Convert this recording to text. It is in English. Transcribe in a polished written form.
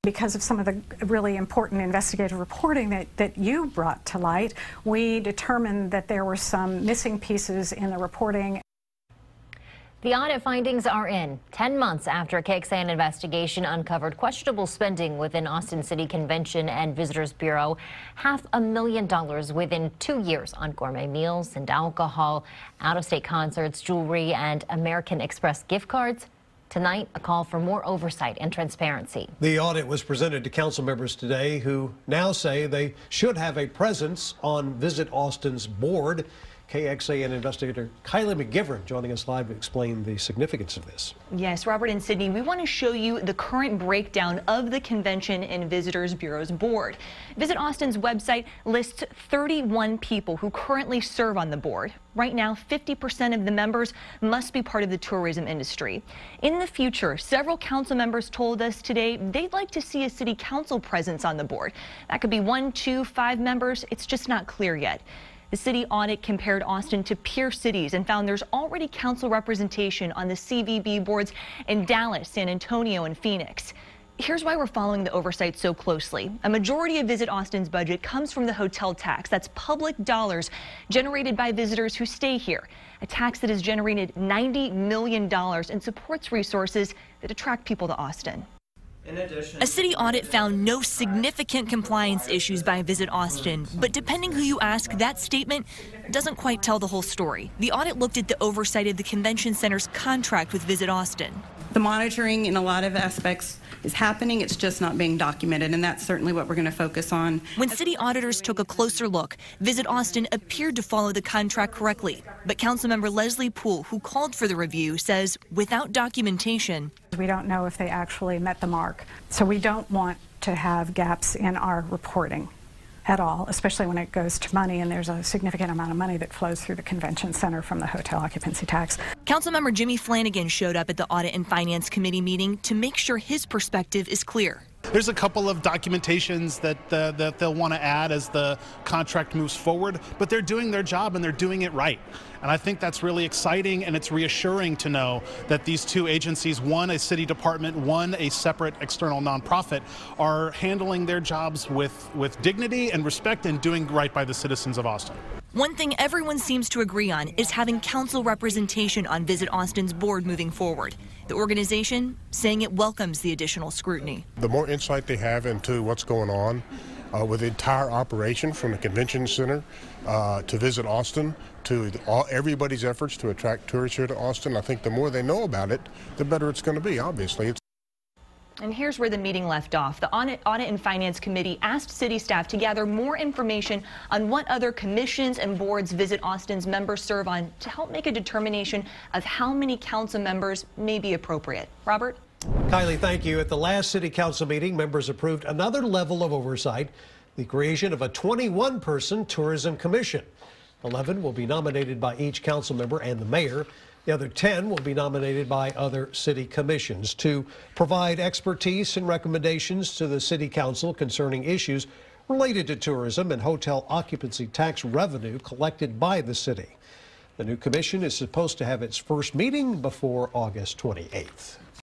Because of some of the really important investigative reporting that you brought to light, we determined that there were some missing pieces in the reporting. The audit findings are in 10 months after a KXAN investigation uncovered questionable spending within Austin City Convention and Visitors Bureau, $500,000 within 2 years on gourmet meals and alcohol, out-of-state concerts, jewelry, and American Express gift cards. Tonight, a call for more oversight and transparency. The audit was presented to council members today who now say they should have a presence on Visit Austin's board. KXAN investigator Kylie McGivern joining us live to explain the significance of this. Yes, Robert and Sydney, we want to show you the current breakdown of the Convention and Visitors Bureau's board. Visit Austin's website lists 31 people who currently serve on the board. Right now, 50% of the members must be part of the tourism industry. In the future, several council members told us today they'd like to see a city council presence on the board. That could be 1, 2, 5 members. It's just not clear yet. The city audit compared Austin to peer cities and found there's already council representation on the CVB boards in Dallas, San Antonio, and Phoenix. Here's why we're following the oversight so closely. A majority of Visit Austin's budget comes from the hotel tax. That's public dollars generated by visitors who stay here. A tax that has generated $90 million and supports resources that attract people to Austin. A city audit found no significant compliance issues by Visit Austin, but depending who you ask, that statement doesn't quite tell the whole story. The audit looked at the oversight of the convention center's contract with Visit Austin. The monitoring in a lot of aspects is happening, it's just not being documented, and that's certainly what we're going to focus on. When city auditors took a closer look, Visit Austin appeared to follow the contract correctly. But Councilmember Leslie Poole, who called for the review, says without documentation, we don't know if they actually met the mark. So we don't want to have gaps in our reporting at all, especially when it goes to money, and there's a significant amount of money that flows through the convention center from the hotel occupancy tax. Councilmember Jimmy Flanagan showed up at the Audit and Finance Committee meeting to make sure his perspective is clear. There's a couple of documentations that they'll want to add as the contract moves forward, but they're doing their job and they're doing it right. And I think that's really exciting, and it's reassuring to know that these two agencies, one a city department, one a separate external nonprofit, are handling their jobs with dignity and respect and doing right by the citizens of Austin. One thing everyone seems to agree on is having council representation on Visit Austin's board moving forward. The organization saying it welcomes the additional scrutiny. The more insight they have into what's going on with the entire operation, from the convention center to Visit Austin, to everybody's efforts to attract tourists here to Austin, I think the more they know about it, the better it's going to be, obviously. And here's where the meeting left off. The Audit and Finance Committee asked city staff to gather more information on what other commissions and boards Visit Austin's members serve on to help make a determination of how many council members may be appropriate. Robert? Kylie, thank you. At the last city council meeting, members approved another level of oversight, the creation of a 21-person tourism commission. 11 will be nominated by each council member and the mayor. The other 10 will be nominated by other city commissions to provide expertise and recommendations to the city council concerning issues related to tourism and hotel occupancy tax revenue collected by the city. The new commission is supposed to have its first meeting before August 28th.